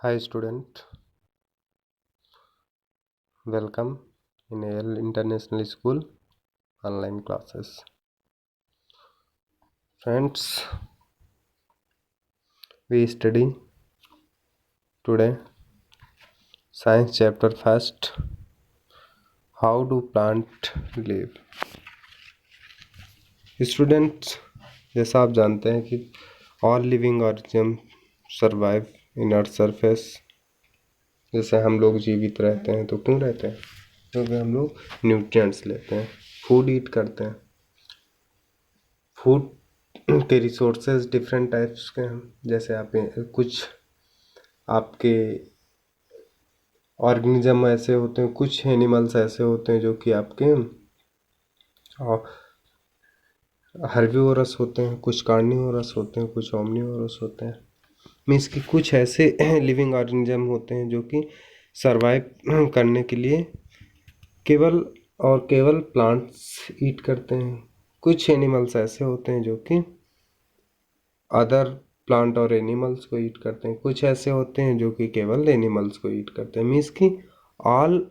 Hi student, welcome in AL International School online classes. Friends, we study today science chapter first. How do plant live? Students, जैसा आप जानते हैं कि all living organisms survive in earth surface. जैसे हम लोग जीवित रहते हैं तो क्यों रहते हैं? क्योंकि हम लोग न्यूट्रिएंट्स लेते हैं, फूड ईट करते हैं. फूड के रिसोर्सेज डिफरेंट टाइप्स के हैं. जैसे आप कुछ आपके ऑर्गेनिज्म ऐसे होते हैं, कुछ एनिमल्स ऐसे होते हैं जो कि आपके हर्बीवोरस होते हैं, कुछ कार्निवोरस होते हैं, कुछ ओमनिवोरस होते हैं. मीन्स कि कुछ ऐसे लिविंग ऑर्गेनिज्म होते हैं जो कि सरवाइव करने के लिए केवल प्लांट्स ईट करते हैं. कुछ एनिमल्स ऐसे होते हैं जो कि अदर प्लांट और एनिमल्स को ईट करते हैं. कुछ ऐसे होते हैं जो कि केवल एनिमल्स को ईट करते हैं. मीन्स कि ऑल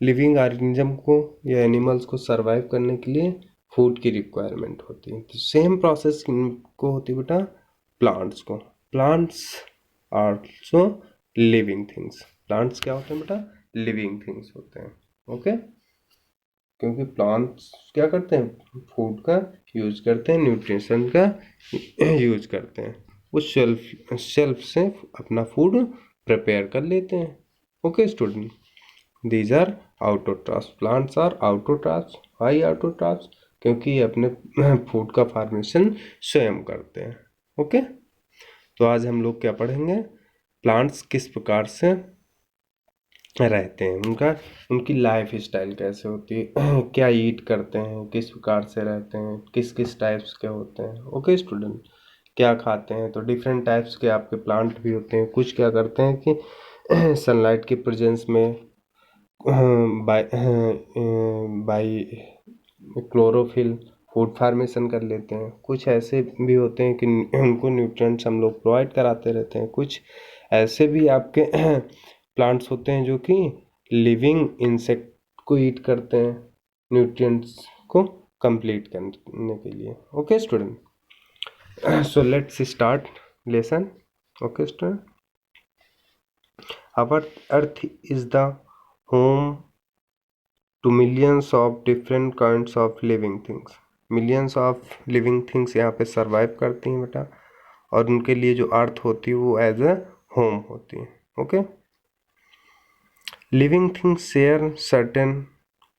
लिविंग ऑर्गेनिज्म को या एनिमल्स को सरवाइव करने के लिए फूड की रिक्वायरमेंट होती है. तो सेम प्रोसेस को होती है बेटा प्लांट्स को. Plants are also living things. Plants क्या होते हैं बेटा? लिविंग थिंग्स होते हैं. ओके, क्योंकि प्लांट्स क्या करते हैं? फूड का यूज करते हैं, न्यूट्रिशन का यूज करते हैं. वो शेल्फ से अपना फूड प्रिपेयर कर लेते हैं. Okay student, these are autotrophs. Plants are autotrophs. High autotrophs क्योंकि ये अपने फूड का फार्मेशन स्वयं करते हैं. ओके, तो आज हम लोग क्या पढ़ेंगे? प्लांट्स किस प्रकार से रहते हैं, उनकी लाइफ स्टाइल कैसे होती है, क्या ईट करते हैं, किस प्रकार से रहते हैं, किस किस टाइप्स के होते हैं. ओके स्टूडेंट, क्या खाते हैं? तो डिफरेंट टाइप्स के आपके प्लांट भी होते हैं. कुछ क्या करते हैं कि सनलाइट की प्रेजेंस में बाई क्लोरोफिल फूड फार्मेशन कर लेते हैं. कुछ ऐसे भी होते हैं कि उनको न्यूट्रिएंट्स हम लोग प्रोवाइड कराते रहते हैं. कुछ ऐसे भी आपके प्लांट्स होते हैं जो कि लिविंग इंसेक्ट को ईट करते हैं न्यूट्रिएंट्स को कंप्लीट करने के लिए. Okay student, so let's start lesson. Okay student, our earth is the home to millions of different kinds of living things. Millions of living things यहाँ पे सरवाइव करती हैं बेटा, और उनके लिए जो अर्थ होती है वो एज ए होम होती है. Okay, living things share certain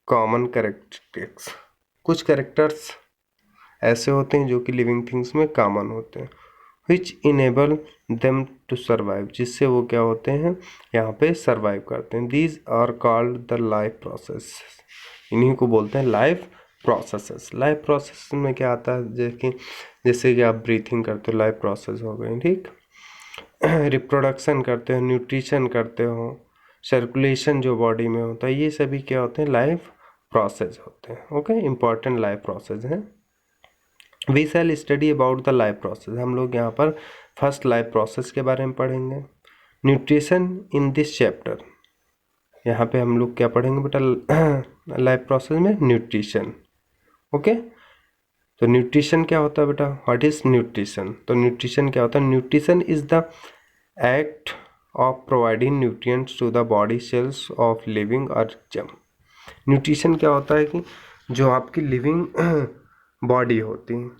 common characteristics. कुछ कैरेक्टर्स ऐसे होते हैं जो कि लिविंग थिंग्स में कॉमन होते हैं, विच इनेबल देम टू सर्वाइव, जिससे वो क्या होते हैं? यहाँ पे सर्वाइव करते हैं. These are called the life process. इन्हीं को बोलते हैं लाइफ प्रोसेसेस. लाइफ प्रोसेस में क्या आता है? जैसे कि आप ब्रीथिंग करते हो, लाइफ प्रोसेस हो गई. ठीक, रिप्रोडक्शन करते हो, न्यूट्रिशन करते हो, सर्कुलेशन जो बॉडी में होता है, ये सभी क्या होते हैं? लाइफ प्रोसेस होते हैं. ओके, इंपॉर्टेंट लाइफ प्रोसेस हैं. We shall study about the life process. हम लोग यहाँ पर फर्स्ट लाइफ प्रोसेस के बारे में पढ़ेंगे. Nutrition in this chapter. यहाँ पे हम लोग क्या पढ़ेंगे बेटा लाइफ प्रोसेस में? न्यूट्रिशन. ओके, तो न्यूट्रिशन क्या होता है बेटा? What is nutrition? तो न्यूट्रिशन क्या होता है? Nutrition is the act of providing nutrients to the body cells of living organism. Nutrition क्या होता है कि जो आपकी लिविंग बॉडी होती है,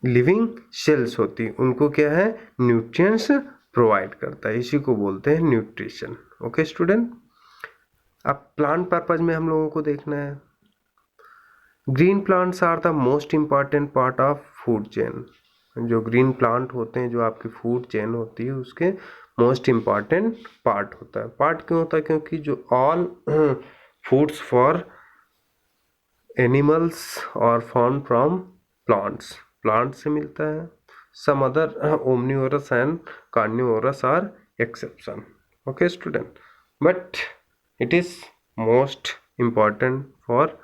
लिविंग सेल्स होती है, उनको क्या है? न्यूट्रिएंट्स प्रोवाइड करता है. इसी को बोलते हैं न्यूट्रिशन. ओके स्टूडेंट, अब प्लांट पर्पज में हम लोगों को देखना है. Green plants are the most important part of food chain. जो ग्रीन प्लांट होते हैं, जो आपकी फूड चेन होती है, उसके मोस्ट इम्पॉर्टेंट पार्ट होता है. पार्ट क्यों होता है? क्योंकि जो ऑल फूड्स फॉर एनिमल्स और फॉर्म फ्रॉम प्लांट्स, प्लांट से मिलता है. Some other omnivorous and carnivorous are exception. Okay student, but it is most important for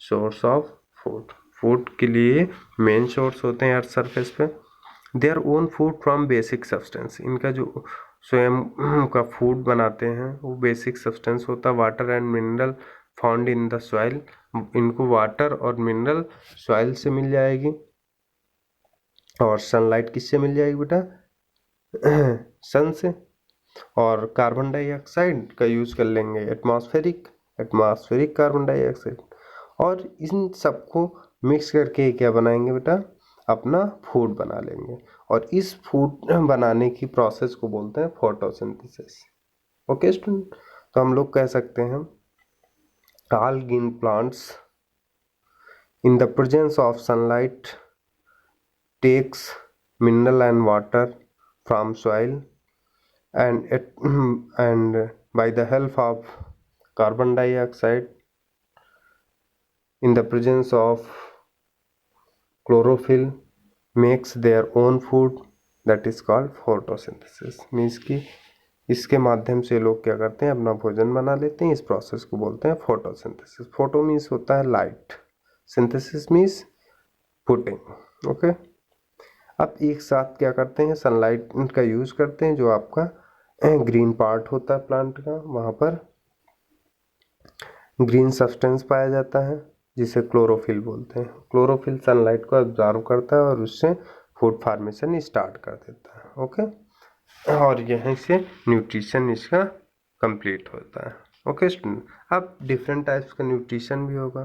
source of food. Food के लिए मेन सोर्स होते हैं अर्थ सरफेस पे. Their own food from basic substance, इनका जो स्वयं का फूड बनाते हैं वो बेसिक सब्सटेंस होता है। Water and mineral found in the soil, इनको वाटर और मिनरल सॉइल से मिल जाएगी। और सनलाइट किससे मिल जाएगी बेटा? सन से। और कार्बन डाइऑक्साइड का यूज़ कर लेंगे एटमॉस्फेरिक कार्बन डाइऑक्साइड। और इन सबको मिक्स करके क्या बनाएंगे बेटा? अपना फूड बना लेंगे। और इस फूड बनाने की प्रोसेस को बोलते हैं फोटोसिंथेसिस। ओके स्टूडेंट, तो हम लोग कह सकते हैं all green plants in the presence of sunlight takes mineral and water from soil and it and by the help of carbon dioxide in the presence of chlorophyll makes their own food, that is called photosynthesis। Means कि इसके माध्यम से लोग क्या करते हैं? अपना भोजन बना लेते हैं। इस प्रोसेस को बोलते हैं फोटोसिंथेसिस। फोटो मीन्स होता है light, synthesis means putting. Okay, अब एक साथ क्या करते हैं? सनलाइट का यूज़ करते हैं। जो आपका ग्रीन पार्ट होता है प्लांट का, वहाँ पर ग्रीन सब्सटेंस पाया जाता है जिसे क्लोरोफिल बोलते हैं। क्लोरोफिल सनलाइट को ऑब्जर्व करता है और उससे फूड फार्मेशन स्टार्ट कर देता है। ओके, और यहीं से न्यूट्रिशन इसका कंप्लीट होता है। ओके स्टूडेंट, अब डिफरेंट टाइप्स का न्यूट्रिशन भी होगा,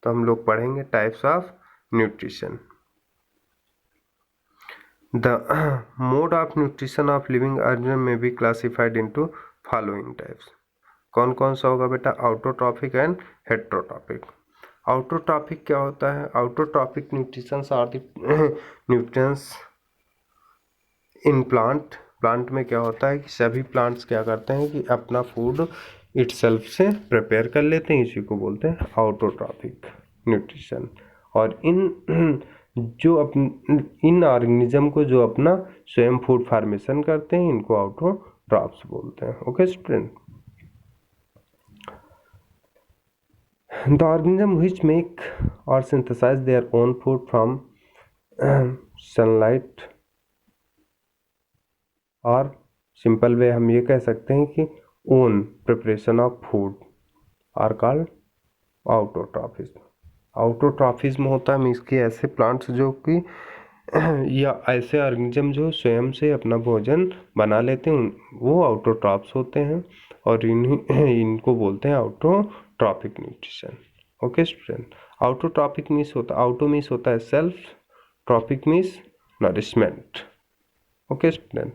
तो हम लोग पढ़ेंगे types of nutrition. The mode of nutrition of living organism may be classified into following types। कौन कौन सा होगा बेटा? Autotrophic and heterotrophic. ऑटोट्रॉफिक क्या होता है? Autotrophic nutritions are the nutrients in plant में क्या होता है कि सभी प्लांट्स क्या करते हैं कि अपना फूड इटसेल्फ से प्रिपेयर कर लेते हैं, इसी को बोलते हैं ऑटोट्रॉफिक न्यूट्रिशन। और इन ऑर्गेनिज्म को जो अपना स्वयं फूड फार्मेशन करते हैं, इनको ऑटोट्रॉफ्स बोलते हैं। Okay student, the organism which make और synthesize their own food from sunlight, और सिंपल वे हम ये कह सकते हैं कि own preparation of food are called autotrophs. Autotrophism होता है मीन्स कि ऐसे प्लांट्स जो कि या ऐसे ऑर्गेनिज्म जो स्वयं से अपना भोजन बना लेते हैं, वो ऑटोट्रॉफ्स होते हैं। और इनको बोलते हैं autotrophic nutrition. Okay student, autotrophic means होता है self, trophic means nourishment. Okay student,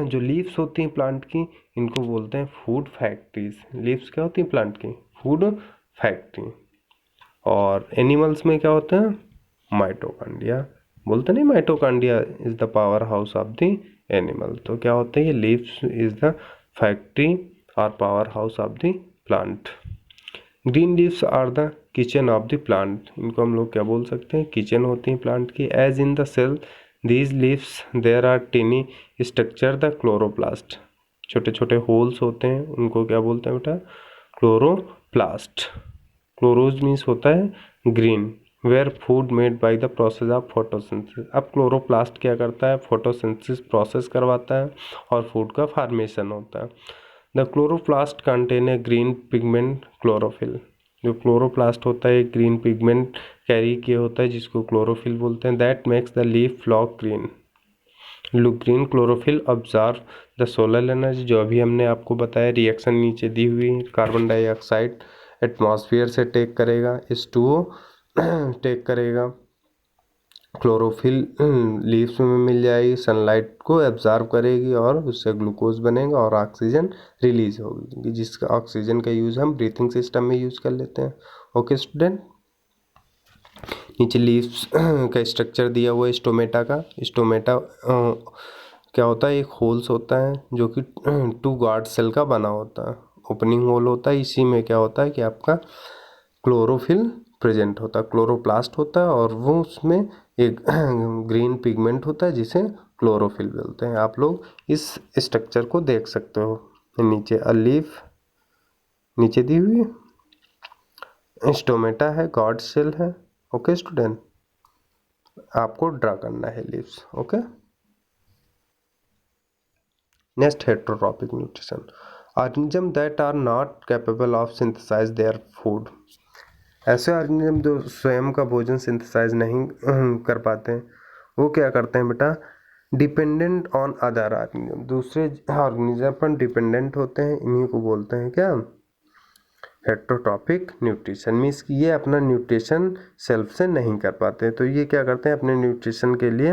जो लीव्स होती हैं प्लांट की, इनको बोलते हैं फूड फैक्ट्रीज। लीव्स क्या होती हैं प्लांट की? Food factory. और एनिमल्स में क्या होता है? माइटोकॉन्ड्रिया। बोलते नहीं, mitochondria is the power house of the animal. तो क्या होता है? ये लीव्स इज द फैक्ट्री और power house of the plant. Green leaves are the kitchen of the plant. इनको हम लोग क्या बोल सकते हैं? किचन होती हैं प्लांट की। As in the cell these leaves there are tiny structure the chloroplast। छोटे छोटे होल्स होते हैं, उनको क्या बोलते हैं बेटा? क्लोरोप्लास्ट। क्लोरोज मीन्स होता है green, where food made by the process of photosynthesis. अब क्लोरोप्लास्ट क्या करता है? फोटोसिंथेसिस प्रोसेस करवाता है और फूड का फार्मेशन होता है। The chloroplast contain a green pigment chlorophyll. जो क्लोरोप्लास्ट होता है एक ग्रीन पिगमेंट कैरी किया होता है जिसको क्लोरोफिल बोलते हैं। That makes the leaf look green. Chlorophyll observe the solar energy, जो अभी हमने आपको बताया रिएक्शन नीचे दी हुई है। कार्बन डाइऑक्साइड एटमॉस्फेयर से टेक करेगा, H2O टेक करेगा, क्लोरोफिल लीव्स में मिल जाएगी, सनलाइट को एब्जॉर्ब करेगी और उससे ग्लूकोज बनेगा और ऑक्सीजन रिलीज होगी, जिसका ऑक्सीजन का यूज़ हम ब्रीथिंग सिस्टम में यूज़ कर लेते हैं। ओके स्टूडेंट, नीचे लीव्स का स्ट्रक्चर दिया हुआ है स्टोमेटा का। स्टोमेटा क्या होता है? एक होल्स होता है जो कि 2 गार्ड सेल का बना होता है। ओपनिंग होल होता है, इसी में क्या होता है कि आपका क्लोरोफिल प्रेजेंट होता है, क्लोरोप्लास्ट होता है, और वो उसमें एक ग्रीन पिगमेंट होता है जिसे क्लोरोफिल बोलते हैं। आप लोग इस स्ट्रक्चर को देख सकते हो नीचे। लीफ नीचे दी हुई स्टोमेटा है, गॉड सेल है। ओके स्टूडेंट, आपको ड्रा करना है leaves. Okay, next heterotrophic nutrition, organism that are not capable of synthesise their food. ऐसे ऑर्गेनिज्म जो स्वयं का भोजन सिंथेसाइज नहीं कर पाते हैं, वो क्या करते हैं बेटा, डिपेंडेंट ऑन अदर ऑर्गेनिज्म, दूसरे ऑर्गेनिज्म पर डिपेंडेंट होते हैं, इन्हीं को बोलते हैं क्या, हेट्रोट्रॉपिक न्यूट्रिशन। मीन्स कि ये अपना न्यूट्रिशन सेल्फ से नहीं कर पाते, तो ये क्या करते हैं, अपने न्यूट्रिशन के लिए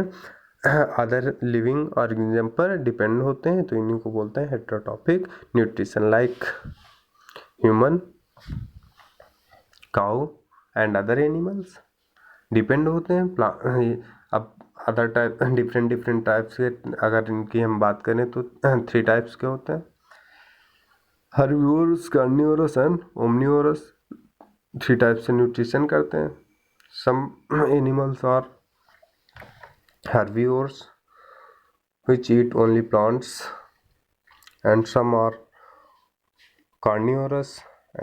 अदर लिविंग ऑर्गेनिज्म पर डिपेंड होते हैं, तो इन्हीं को बोलते हैं heterotrophic nutrition. Like human, cow and other animals depend होते हैं। अब other type different different types के अगर इनकी हम बात करें तो 3 टाइप्स के होते हैं, herbivorous, carnivorous and omnivorous. 3 type से न्यूट्रिशन करते हैं। Some animals are herbivores which eat only plants, and some are carnivorous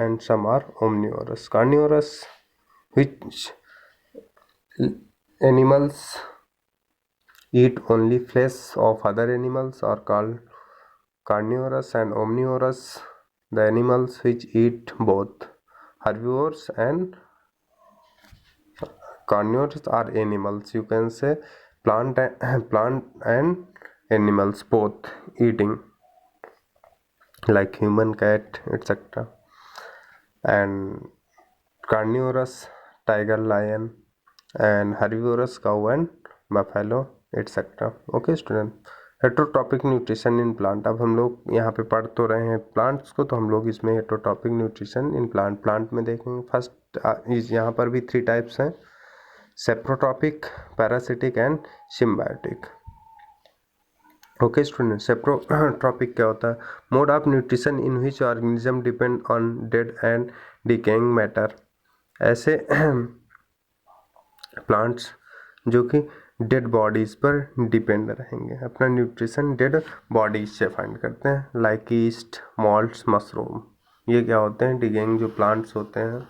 and some are omnivorous. Carnivorous, which animals eat only flesh of other animals, are called carnivorous, and omnivorous, the animals which eat both. Herbivores and carnivores are animals, you can say plant and animals both eating, like human, cat, etc. And carnivorous, tiger, lion, and herbivorous, cow and buffalo, etc. Okay student, heterotrophic nutrition in plant. अब हम लोग यहाँ पे पढ़ तो रहे हैं plants को, तो हम लोग इसमें हेट्रोट्रॉपिक न्यूट्रिशन इन प्लांट में देखेंगे। फर्स्ट यहाँ पर भी 3 टाइप्स हैं, saprotrophic, parasitic and symbiotic. Okay student, saprotrophic क्या होता है, mode of nutrition in which organism depend on dead and decaying matter. ऐसे प्लांट्स जो कि डेड बॉडीज पर डिपेंड रहेंगे, अपना न्यूट्रिशन डेड बॉडीज से फाइंड करते हैं, लाइक ईस्ट, मॉल्ट्स, मशरूम। ये क्या होते हैं, डिकेइंग जो प्लांट्स होते हैं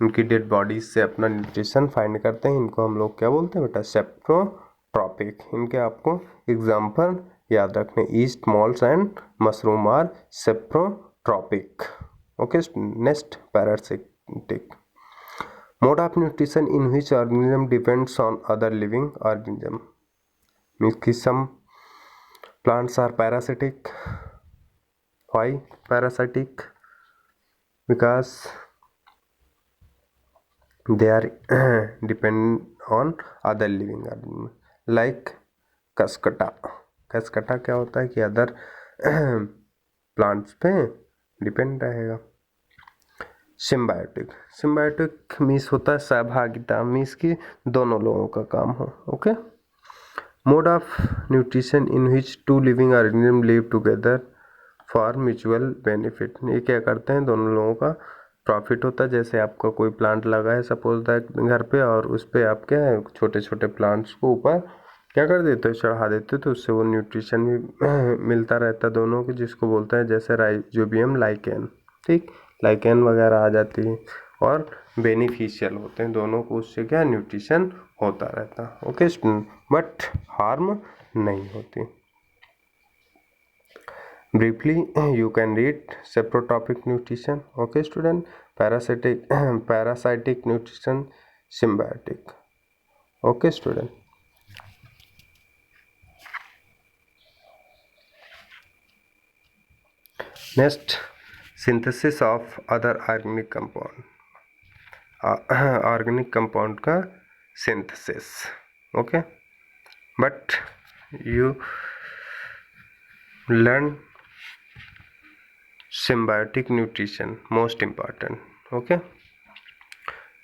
उनकी डेड बॉडीज से अपना न्यूट्रिशन फाइंड करते हैं, इनको हम लोग क्या बोलते हैं बेटा, सेप्रोट्रॉपिक। इनके आपको एग्जाम्पल याद रखने, yeast, moulds and mushroom are saprotrophic. Okay, next parasitic, mode of nutrition in which organism depends on other living organism. Means कि some plants are parasitic. Why parasitic? Because they are depend on other living organism, like cuscuta. Cuscuta क्या होता है कि other plants पे depend रहेगा। Symbiotic, symbiotic means होता है सहभागिता, मीन्स कि दोनों लोगों का काम हो। Okay, mode of nutrition in which 2 living organism live together for mutual benefit. ये क्या करते हैं, दोनों लोगों का प्रॉफिट होता है। जैसे आपका कोई प्लांट लगा है सपोज दैट घर पे, और उस पर आप क्या है छोटे छोटे प्लांट्स को ऊपर क्या कर देते हो, चढ़ा देते हो, तो उससे वो न्यूट्रिशन भी मिलता रहता है दोनों को, जिसको बोलते हैं जैसे राइजोबियम, लाइकेन। ठीक, लाइकेन वगैरह आ जाती है और बेनिफिशियल होते हैं दोनों को, उससे क्या न्यूट्रिशन होता रहता है। ओके स्टूडेंट, बट हार्म नहीं होती। Briefly, you can read saprotropic nutrition. Okay, student. Parasitic nutrition, symbiotic. Okay, student. Next, synthesis of other organic compound. Organic compound का synthesis. Okay, but you learn symbiotic nutrition, most important. Okay,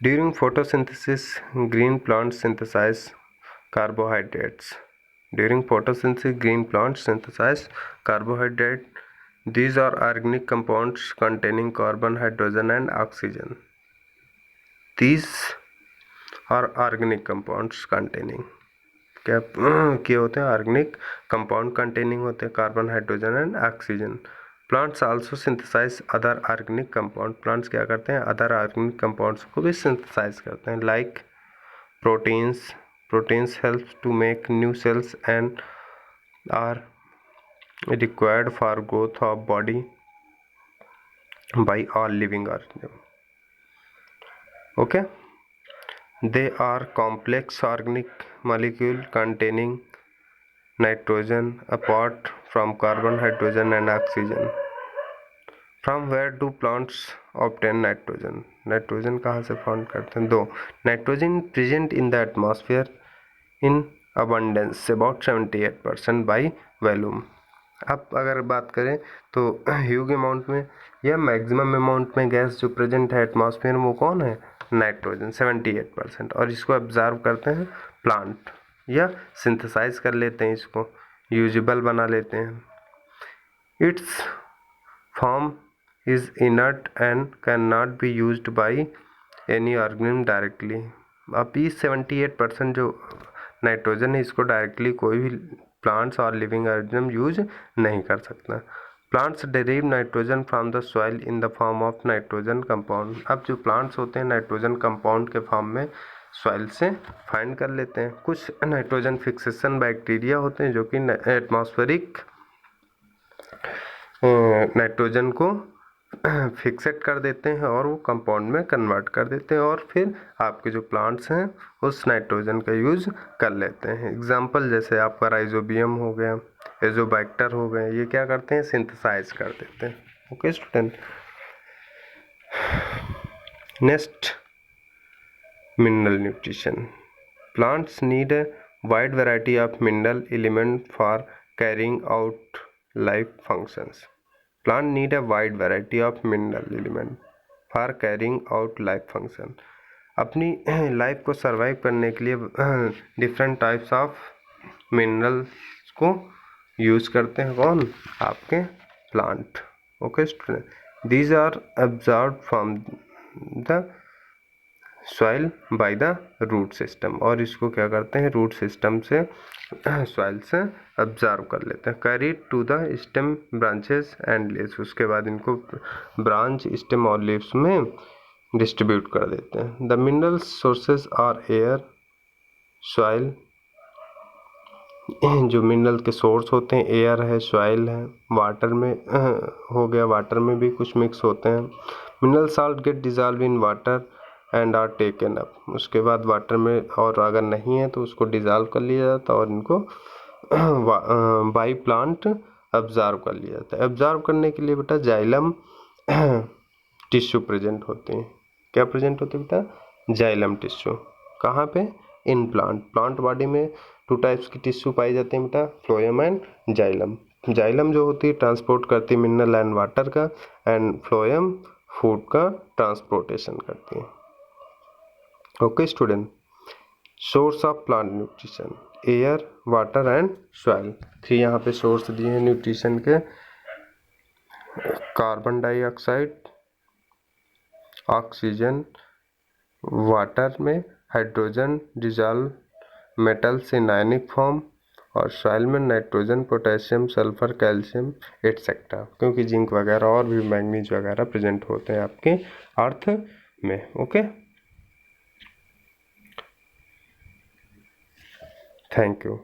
during photosynthesis, green plants synthesize carbohydrates. During photosynthesis, green plants synthesize carbohydrate. These are organic compounds containing carbon, hydrogen and oxygen. These are organic compounds containing, क्या होते हैं, organic compound containing होते हैं carbon, hydrogen and oxygen. Plants also synthesise other organic compound. Plants क्या करते हैं, other organic compounds को भी सिंथेसाइज करते हैं, like proteins, Proteins helps to make new cells and are required for growth of body by all living organisms. Okay, they are complex organic molecule containing nitrogen apart from carbon, hydrogen and oxygen. From where do plants obtain nitrogen? Nitrogen कहाँ से found करते हैं? दो, nitrogen present in the atmosphere in abundance about 78% by volume. अब अगर बात करें तो ह्यूज अमाउंट में या मैक्सिमम अमाउंट में गैस जो प्रेजेंट है एटमॉस्फेयर में वो कौन है? नाइट्रोजन 78%. और इसको ऑब्जर्व करते हैं प्लांट या सिंथेसाइज कर लेते हैं, इसको यूजेबल बना लेते हैं. It's form is inert and cannot be used by any organism directly. अब इस 78% जो नाइट्रोजन है इसको डायरेक्टली कोई भी प्लांट्स और लिविंग ऑर्गेनिज्म यूज नहीं कर सकता. Plants derive nitrogen from the soil in the form of nitrogen compound. अब जो प्लांट्स होते हैं नाइट्रोजन कंपाउंड के फॉर्म में सॉइल से फाइंड कर लेते हैं. कुछ नाइट्रोजन फिक्सेशन बैक्टीरिया होते हैं जो कि एटमॉस्फेरिक नाइट्रोजन को फिक्सेट कर देते हैं और वो कंपाउंड में कन्वर्ट कर देते हैं और फिर आपके जो प्लांट्स हैं उस नाइट्रोजन का यूज कर लेते हैं. एग्जांपल जैसे आपका राइजोबियम हो गया, एजोबैक्टर हो गए, ये क्या करते हैं? सिंथेसाइज कर देते हैं. Okay student, next mineral nutrition. Plants need a wide variety of mineral element for carrying out life functions. Plant need a wide variety of mineral element for carrying out life function. अपनी life को survive करने के लिए different types of minerals को use करते हैं. कौन? आपके plant. Okay student, these are absorb from the soil by the root system. और इसको क्या करते हैं? रूट सिस्टम से सॉइल से ऑब्जर्व कर लेते हैं. Carried to the stem, branches and leaves. उसके बाद इनको ब्रांच, स्टेम और लीव्स में डिस्ट्रीब्यूट कर देते हैं. The mineral sources are air, soil. जो मिनरल के सोर्स होते हैं एयर है, सॉइल है, वाटर में हो गया, वाटर में भी कुछ मिक्स होते हैं. Mineral salt get dissolve in water and are taken up. उसके बाद वाटर में, और अगर नहीं है तो उसको डिजॉल्व कर लिया जाता है और इनको बाई प्लांट ऑब्जर्व कर लिया जाता है. ऑब्जर्व करने के लिए बेटा जाइलम टिश्यू प्रेजेंट होते हैं. क्या प्रेजेंट होते हैं बेटा? Xylem tissue. कहाँ पे? In plant. प्लांट बॉडी में 2 टाइप्स की टिश्यू पाई जाती है बेटा, फ्लोएम एंड जाइलम. जाइलम जो होती है ट्रांसपोर्ट करती है मिनरल एंड वाटर का, एंड फ्लोएम फूड का ट्रांसपोर्टेशन करती है. Okay student, source of plant nutrition air, water and soil. 3 यहाँ पे सोर्स दिए हैं न्यूट्रिशन के. कार्बन डाइऑक्साइड, ऑक्सीजन, वाटर में hydrogen dissolve metals in ionic form, और सॉइल में nitrogen, potassium, sulphur, calcium etcetera. क्योंकि जिंक वगैरह और भी मैंगनीज वगैरह प्रेजेंट होते हैं आपके अर्थ में. Okay, thank you.